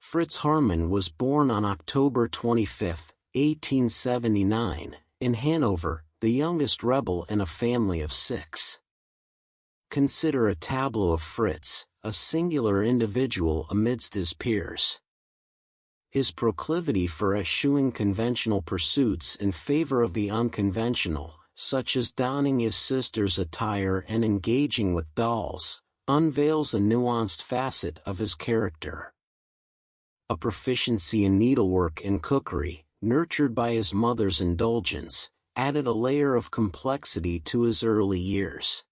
Fritz Haarmann was born on October 25, 1879, in Hanover, the youngest rebel in a family of 6. Consider a tableau of Fritz, a singular individual amidst his peers. His proclivity for eschewing conventional pursuits in favor of the unconventional, such as donning his sister's attire and engaging with dolls, unveils a nuanced facet of his character. A proficiency in needlework and cookery, nurtured by his mother's indulgence, added a layer of complexity to his early years.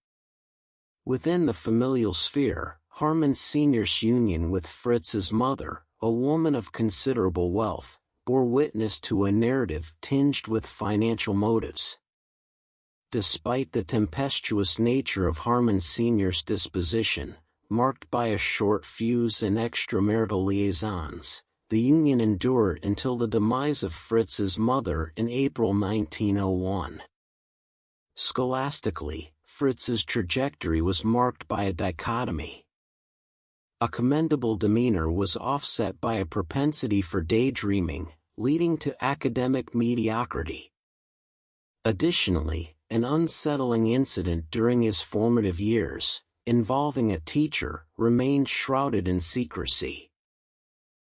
Within the familial sphere, Haarmann Sr.'s union with Fritz's mother, a woman of considerable wealth, bore witness to a narrative tinged with financial motives. Despite the tempestuous nature of Haarmann Sr.'s disposition, marked by a short fuse and extramarital liaisons, the union endured until the demise of Fritz's mother in April 1901. Scholastically, Fritz's trajectory was marked by a dichotomy. A commendable demeanor was offset by a propensity for daydreaming, leading to academic mediocrity. Additionally, an unsettling incident during his formative years, involving a teacher, remained shrouded in secrecy.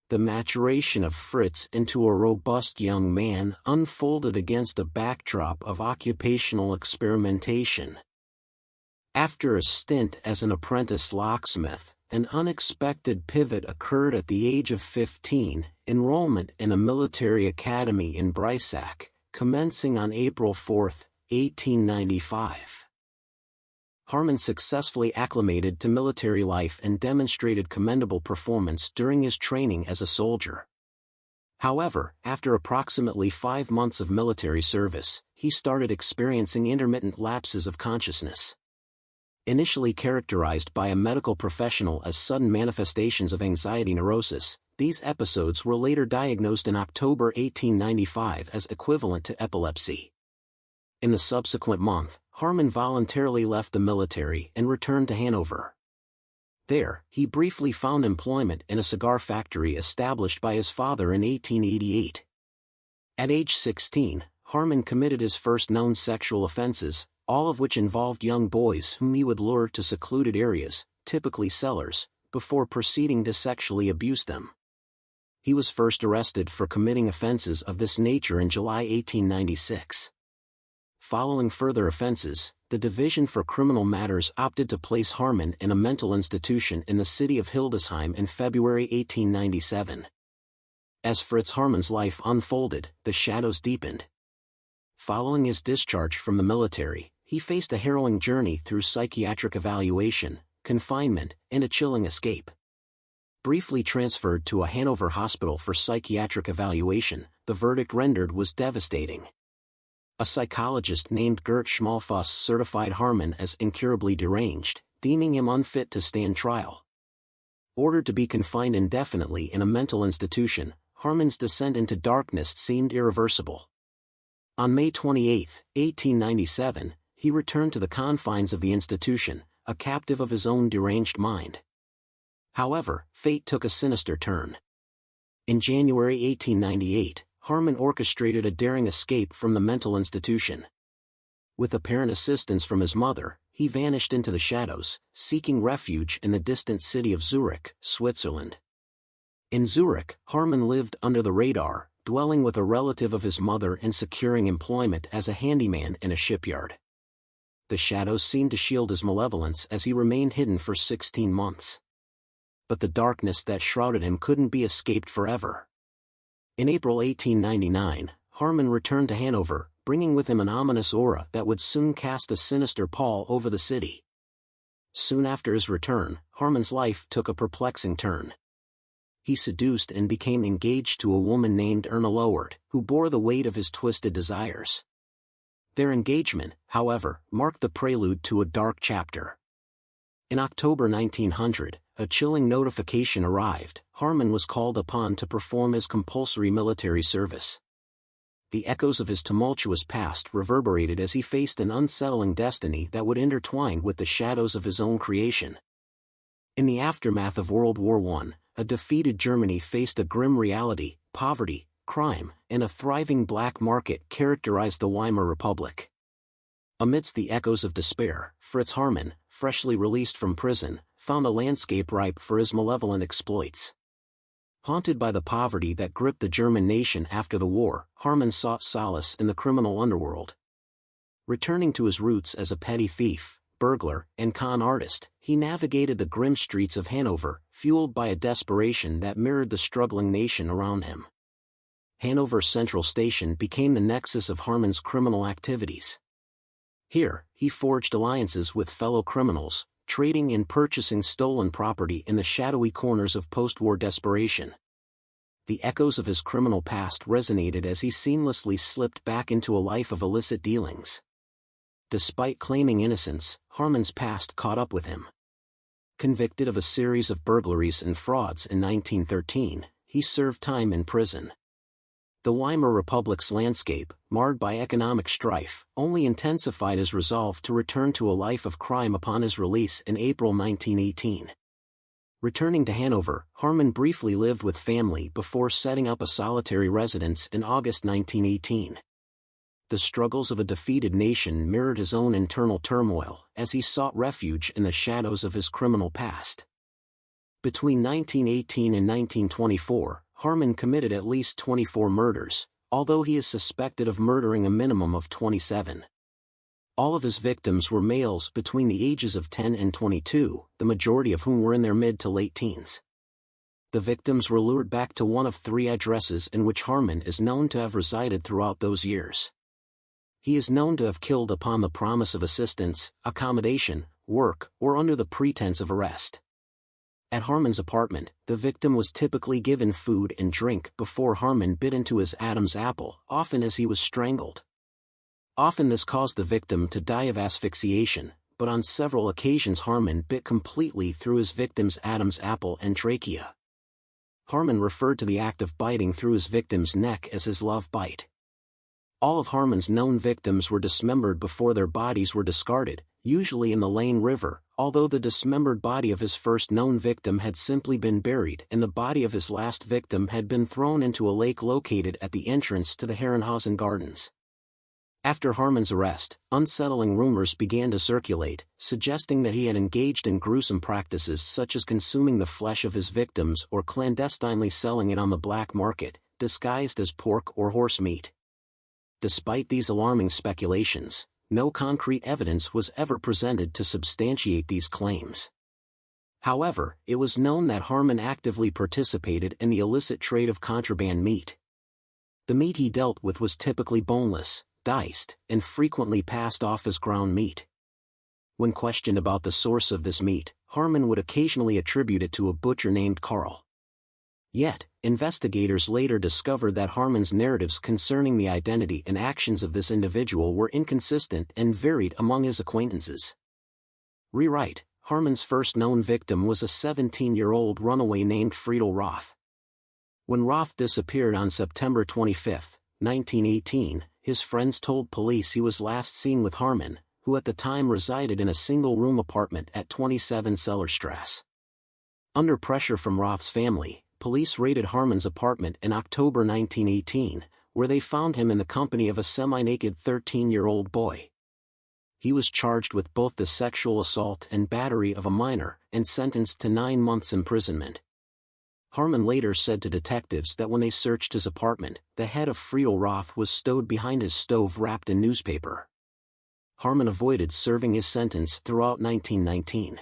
The maturation of Fritz into a robust young man unfolded against a backdrop of occupational experimentation. After a stint as an apprentice locksmith, an unexpected pivot occurred at the age of 15, enrollment in a military academy in Breisach, commencing on April 4, 1895. Haarmann successfully acclimated to military life and demonstrated commendable performance during his training as a soldier. However, after approximately 5 months of military service, he started experiencing intermittent lapses of consciousness. Initially characterized by a medical professional as sudden manifestations of anxiety neurosis, these episodes were later diagnosed in October 1895 as equivalent to epilepsy. In the subsequent month, Haarmann voluntarily left the military and returned to Hanover. There, he briefly found employment in a cigar factory established by his father in 1888. At age 16, Haarmann committed his first known sexual offenses, all of which involved young boys whom he would lure to secluded areas, typically cellars, before proceeding to sexually abuse them. He was first arrested for committing offenses of this nature in July 1896. Following further offenses, the Division for Criminal Matters opted to place Haarmann in a mental institution in the city of Hildesheim in February 1897. As Fritz Haarmann's life unfolded, the shadows deepened. Following his discharge from the military, he faced a harrowing journey through psychiatric evaluation, confinement, and a chilling escape. Briefly transferred to a Hanover hospital for psychiatric evaluation, the verdict rendered was devastating. A psychologist named Gert Schmalfuss certified Haarmann as incurably deranged, deeming him unfit to stand trial. Ordered to be confined indefinitely in a mental institution, Haarmann's descent into darkness seemed irreversible. On May 28, 1897, he returned to the confines of the institution, a captive of his own deranged mind. However, fate took a sinister turn. In January 1898, Haarmann orchestrated a daring escape from the mental institution. With apparent assistance from his mother, he vanished into the shadows, seeking refuge in the distant city of Zurich, Switzerland. In Zurich, Haarmann lived under the radar, dwelling with a relative of his mother and securing employment as a handyman in a shipyard. The shadows seemed to shield his malevolence as he remained hidden for 16 months. But the darkness that shrouded him couldn't be escaped forever. In April 1899, Haarmann returned to Hanover, bringing with him an ominous aura that would soon cast a sinister pall over the city. Soon after his return, Haarmann's life took a perplexing turn. He seduced and became engaged to a woman named Erna Lowert, who bore the weight of his twisted desires. Their engagement, however, marked the prelude to a dark chapter. In October 1900, a chilling notification arrived: Haarmann was called upon to perform his compulsory military service. The echoes of his tumultuous past reverberated as he faced an unsettling destiny that would intertwine with the shadows of his own creation. In the aftermath of World War I, a defeated Germany faced a grim reality: poverty, crime, and a thriving black market characterized the Weimar Republic. Amidst the echoes of despair, Fritz Haarmann, freshly released from prison, found a landscape ripe for his malevolent exploits. Haunted by the poverty that gripped the German nation after the war, Haarmann sought solace in the criminal underworld. Returning to his roots as a petty thief, burglar, and con artist, he navigated the grim streets of Hanover, fueled by a desperation that mirrored the struggling nation around him. Hanover Central Station became the nexus of Haarmann's criminal activities. Here, he forged alliances with fellow criminals, trading and purchasing stolen property in the shadowy corners of post-war desperation. The echoes of his criminal past resonated as he seamlessly slipped back into a life of illicit dealings. Despite claiming innocence, Haarmann's past caught up with him. Convicted of a series of burglaries and frauds in 1913, he served time in prison. The Weimar Republic's landscape, marred by economic strife, only intensified his resolve to return to a life of crime upon his release in April 1918. Returning to Hanover, Haarmann briefly lived with family before setting up a solitary residence in August 1918. The struggles of a defeated nation mirrored his own internal turmoil as he sought refuge in the shadows of his criminal past. Between 1918 and 1924, Haarmann committed at least 24 murders, although he is suspected of murdering a minimum of 27. All of his victims were males between the ages of 10 and 22, the majority of whom were in their mid to late teens. The victims were lured back to one of 3 addresses in which Haarmann is known to have resided throughout those years. He is known to have killed upon the promise of assistance, accommodation, work, or under the pretense of arrest. At Haarmann's apartment, the victim was typically given food and drink before Haarmann bit into his Adam's apple, often as he was strangled. Often this caused the victim to die of asphyxiation, but on several occasions Haarmann bit completely through his victim's Adam's apple and trachea. Haarmann referred to the act of biting through his victim's neck as his love bite. All of Haarmann's known victims were dismembered before their bodies were discarded, usually in the Lane River, although the dismembered body of his first known victim had simply been buried and the body of his last victim had been thrown into a lake located at the entrance to the Herrenhausen Gardens. After Haarmann's arrest, unsettling rumors began to circulate, suggesting that he had engaged in gruesome practices such as consuming the flesh of his victims or clandestinely selling it on the black market, disguised as pork or horse meat. Despite these alarming speculations, no concrete evidence was ever presented to substantiate these claims. However, it was known that Haarmann actively participated in the illicit trade of contraband meat. The meat he dealt with was typically boneless, diced, and frequently passed off as ground meat. When questioned about the source of this meat, Haarmann would occasionally attribute it to a butcher named Karl. Yet, investigators later discovered that Haarmann's narratives concerning the identity and actions of this individual were inconsistent and varied among his acquaintances. Rewrite: Haarmann's first known victim was a 17-year-old runaway named Friedel Roth. When Roth disappeared on September 25, 1918, his friends told police he was last seen with Haarmann, who at the time resided in a single-room apartment at 27 Sellerstrasse. Under pressure from Roth's family, police raided Haarmann's apartment in October 1918, where they found him in the company of a semi-naked 13-year-old boy. He was charged with both the sexual assault and battery of a minor, and sentenced to 9 months imprisonment. Haarmann later said to detectives that when they searched his apartment, the head of Friedel Roth was stowed behind his stove wrapped in newspaper. Haarmann avoided serving his sentence throughout 1919.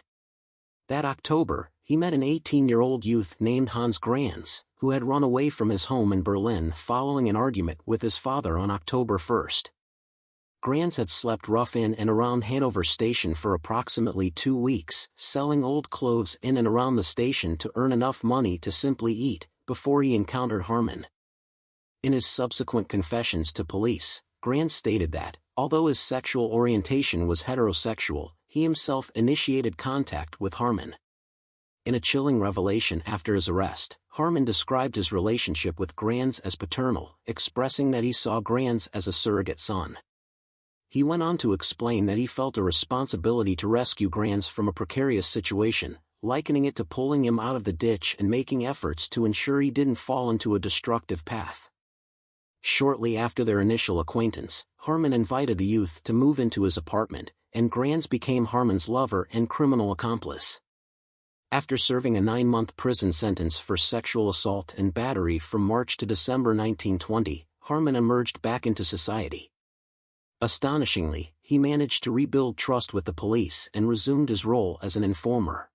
That October, he met an 18-year-old youth named Hans Grans, who had run away from his home in Berlin following an argument with his father on October 1. Grans had slept rough in and around Hanover Station for approximately 2 weeks, selling old clothes in and around the station to earn enough money to simply eat, before he encountered Haarmann. In his subsequent confessions to police, Grans stated that, although his sexual orientation was heterosexual, he himself initiated contact with Haarmann. In a chilling revelation after his arrest, Haarmann described his relationship with Grans as paternal, expressing that he saw Grans as a surrogate son. He went on to explain that he felt a responsibility to rescue Grans from a precarious situation, likening it to pulling him out of the ditch and making efforts to ensure he didn't fall into a destructive path. Shortly after their initial acquaintance, Harmon invited the youth to move into his apartment, and Grans became Harmon's lover and criminal accomplice. After serving a 9-month prison sentence for sexual assault and battery from March to December 1920, Harmon emerged back into society. Astonishingly, he managed to rebuild trust with the police and resumed his role as an informer.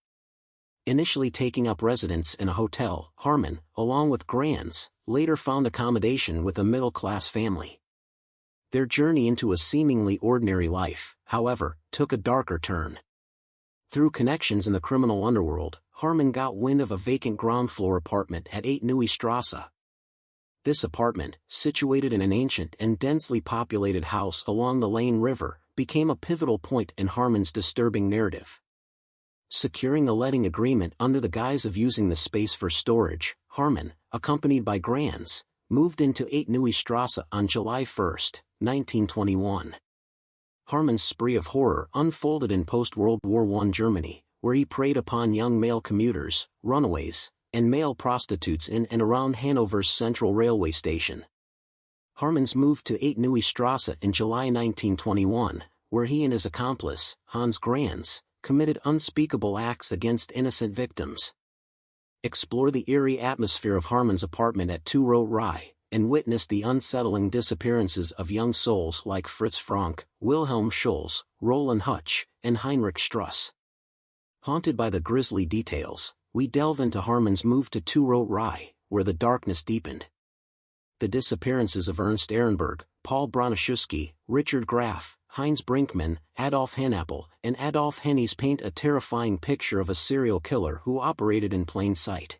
Initially taking up residence in a hotel, Harmon, along with Grans, later found accommodation with a middle-class family. Their journey into a seemingly ordinary life, however, took a darker turn. Through connections in the criminal underworld, Harmon got wind of a vacant ground-floor apartment at 8 Neue Strasse. This apartment, situated in an ancient and densely populated house along the Leine River, became a pivotal point in Harmon's disturbing narrative. Securing a letting agreement under the guise of using the space for storage, Harmon, accompanied by Grans, moved into 8 Neue Strasse on July 1, 1921. Harmon's spree of horror unfolded in post-World War I Germany, where he preyed upon young male commuters, runaways, and male prostitutes in and around Hanover's Central Railway Station. Harmon's moved to 8 Neue Strasse in July 1921, where he and his accomplice, Hans Grans, committed unspeakable acts against innocent victims. Explore the eerie atmosphere of Harmon's apartment at 2 Rote Rye, and witness the unsettling disappearances of young souls like Fritz Frank, Wilhelm Schulz, Roland Hutch, and Heinrich Struss. Haunted by the grisly details, we delve into Harmon's move to 2 Rote Rye, where the darkness deepened. The disappearances of Ernst Ehrenberg, Paul Broniszewski, Richard Graf, Heinz Brinkmann, Adolf Henapel, and Adolf Hennies paint a terrifying picture of a serial killer who operated in plain sight.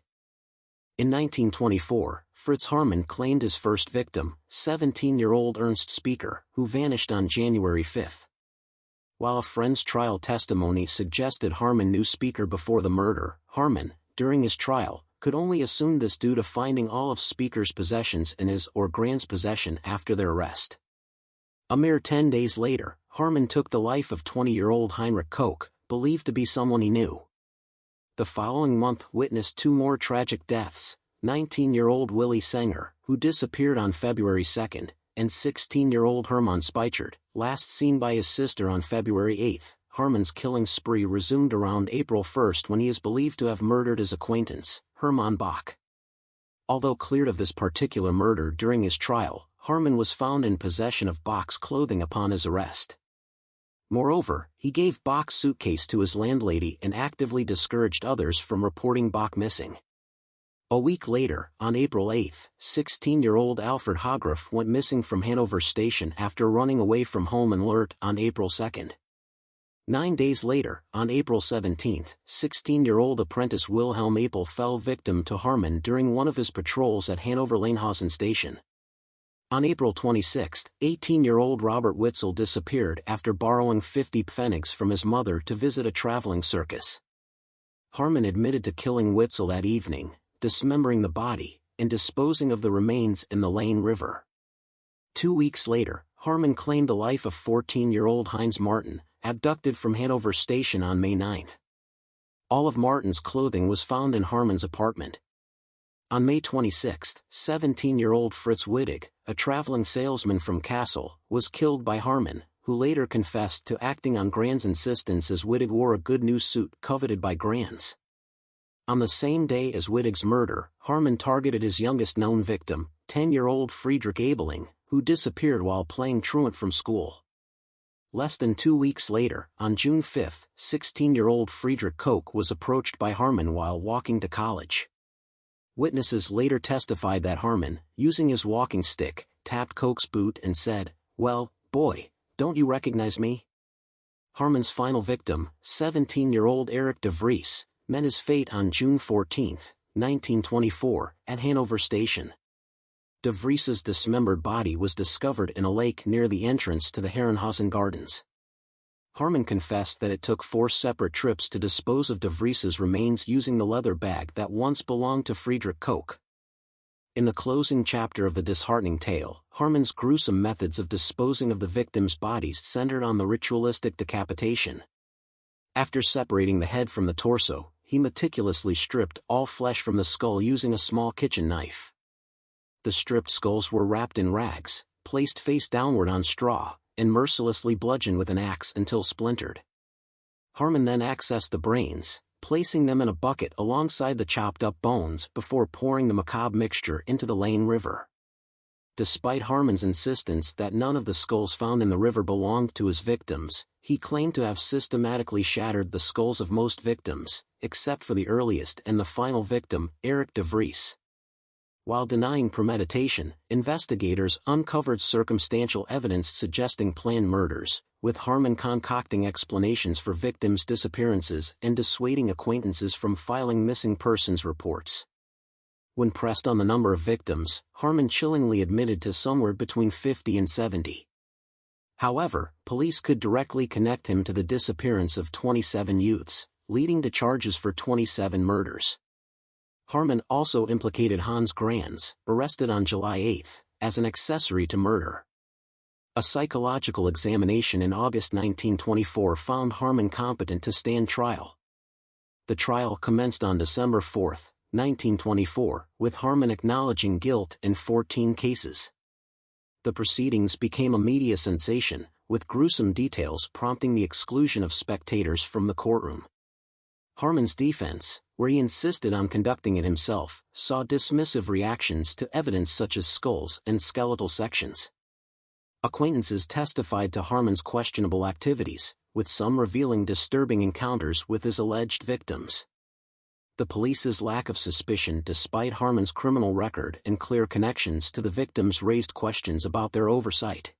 In 1924, Fritz Harmon claimed his first victim, 17-year-old Ernst Speaker, who vanished on January 5. While a friend's trial testimony suggested Harmon knew Speaker before the murder, Harmon, during his trial, could only assume this due to finding all of Speaker's possessions in his or Grans' possession after their arrest. A mere 10 days later, Harmon took the life of 20-year-old Heinrich Koch, believed to be someone he knew. The following month witnessed 2 more tragic deaths: 19-year-old Willy Sanger, who disappeared on February 2, and 16-year-old Hermann Speichert, last seen by his sister on February 8. Harmon's killing spree resumed around April 1 when he is believed to have murdered his acquaintance, Hermann Bach. Although cleared of this particular murder during his trial, Harmon was found in possession of Bach's clothing upon his arrest. Moreover, he gave Bach's suitcase to his landlady and actively discouraged others from reporting Bach missing. A week later, on April 8, 16-year-old Alfred Hagraff went missing from Hanover Station after running away from home in Lert on April 2. 9 days later, on April 17, 16-year-old apprentice Wilhelm Apel fell victim to Harmon during one of his patrols at Hanover Langhausen Station. On April 26, 18-year-old Robert Witzel disappeared after borrowing 50 pfennigs from his mother to visit a traveling circus. Harmon admitted to killing Witzel that evening, dismembering the body, and disposing of the remains in the Leine River. 2 weeks later, Harmon claimed the life of 14-year-old Heinz Martin, abducted from Hanover Station on May 9. All of Martin's clothing was found in Harmon's apartment. On May 26, 17-year-old Fritz Wittig, a traveling salesman from Kassel, was killed by Harmon, who later confessed to acting on Grans' insistence as Wittig wore a good new suit coveted by Grans. On the same day as Wittig's murder, Harmon targeted his youngest known victim, 10-year-old Friedrich Abeling, who disappeared while playing truant from school. Less than 2 weeks later, on June 5, 16-year-old Friedrich Koch was approached by Harmon while walking to college. Witnesses later testified that Harmon, using his walking stick, tapped Koch's boot and said, "Well, boy, don't you recognize me?" Harmon's final victim, 17-year-old Erich de Vries, met his fate on June 14, 1924, at Hanover Station. De Vries's dismembered body was discovered in a lake near the entrance to the Herrenhausen Gardens. Harmon confessed that it took 4 separate trips to dispose of de Vries's remains using the leather bag that once belonged to Friedrich Koch. In the closing chapter of the disheartening tale, Harmon's gruesome methods of disposing of the victims' bodies centered on the ritualistic decapitation. After separating the head from the torso, he meticulously stripped all flesh from the skull using a small kitchen knife. The stripped skulls were wrapped in rags, placed face downward on straw, and mercilessly bludgeoned with an axe until splintered. Harmon then accessed the brains, placing them in a bucket alongside the chopped-up bones before pouring the macabre mixture into the Lane River. Despite Harmon's insistence that none of the skulls found in the river belonged to his victims, he claimed to have systematically shattered the skulls of most victims, except for the earliest and the final victim, Eric de Vries. While denying premeditation, investigators uncovered circumstantial evidence suggesting planned murders, with Harmon concocting explanations for victims' disappearances and dissuading acquaintances from filing missing persons reports. When pressed on the number of victims, Harmon chillingly admitted to somewhere between 50 and 70. However, police could directly connect him to the disappearance of 27 youths, leading to charges for 27 murders. Harmon also implicated Hans Grans, arrested on July 8, as an accessory to murder. A psychological examination in August 1924 found Harmon competent to stand trial. The trial commenced on December 4, 1924, with Harmon acknowledging guilt in 14 cases. The proceedings became a media sensation, with gruesome details prompting the exclusion of spectators from the courtroom. Harmon's defense, where he insisted on conducting it himself, saw dismissive reactions to evidence such as skulls and skeletal sections. Acquaintances testified to Harmon's questionable activities, with some revealing disturbing encounters with his alleged victims. The police's lack of suspicion despite Harmon's criminal record and clear connections to the victims raised questions about their oversight.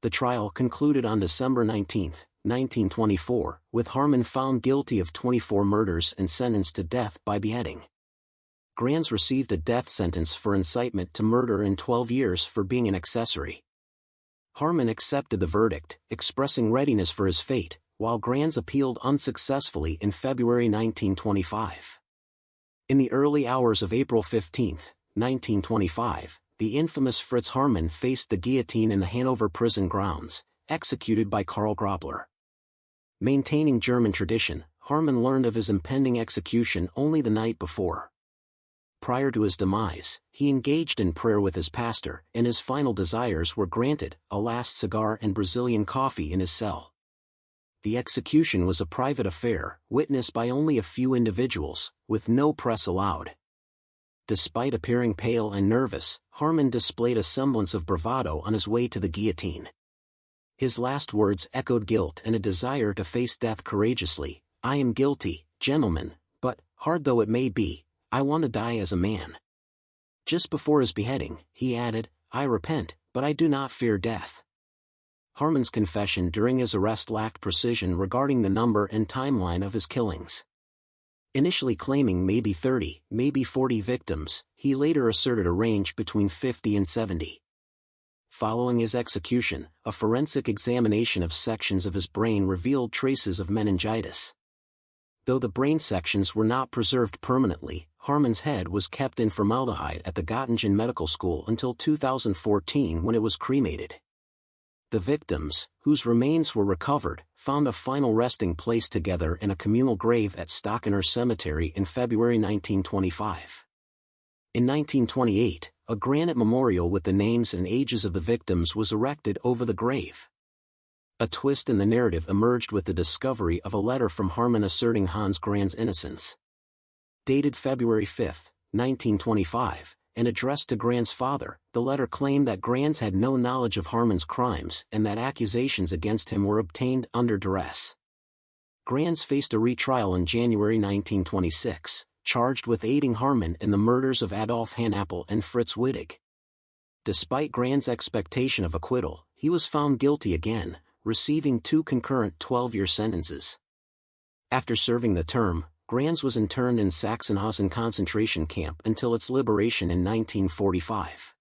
The trial concluded on December 19, 1924, with Harmon found guilty of 24 murders and sentenced to death by beheading. Grans received a death sentence for incitement to murder and 12 years for being an accessory. Harmon accepted the verdict, expressing readiness for his fate, while Grans appealed unsuccessfully in February 1925. In the early hours of April 15, 1925, the infamous Fritz Harmon faced the guillotine in the Hanover prison grounds, executed by Karl Grobler. Maintaining German tradition, Harmon learned of his impending execution only the night before. Prior to his demise, he engaged in prayer with his pastor, and his final desires were granted, a last cigar and Brazilian coffee in his cell. The execution was a private affair, witnessed by only a few individuals, with no press allowed. Despite appearing pale and nervous, Harmon displayed a semblance of bravado on his way to the guillotine. His last words echoed guilt and a desire to face death courageously. "I am guilty, gentlemen, but, hard though it may be, I want to die as a man." Just before his beheading, he added, "I repent, but I do not fear death." Harmon's confession during his arrest lacked precision regarding the number and timeline of his killings. Initially claiming maybe 30, maybe 40 victims, he later asserted a range between 50 and 70. Following his execution, a forensic examination of sections of his brain revealed traces of meningitis. Though the brain sections were not preserved permanently, Harmon's head was kept in formaldehyde at the Göttingen Medical School until 2014 when it was cremated. The victims, whose remains were recovered, found a final resting place together in a communal grave at Stockener Cemetery in February 1925. In 1928, a granite memorial with the names and ages of the victims was erected over the grave. A twist in the narrative emerged with the discovery of a letter from Harmon asserting Hans Grans' innocence. Dated February 5, 1925, and addressed to Grans' father, the letter claimed that Grans had no knowledge of Harmon's crimes and that accusations against him were obtained under duress. Grans faced a retrial in January 1926, charged with aiding Harmon in the murders of Adolf Hanappel and Fritz Wittig. Despite Grans' expectation of acquittal, he was found guilty again, receiving 2 concurrent 12-year sentences. After serving the term, Grans was interned in Sachsenhausen concentration camp until its liberation in 1945.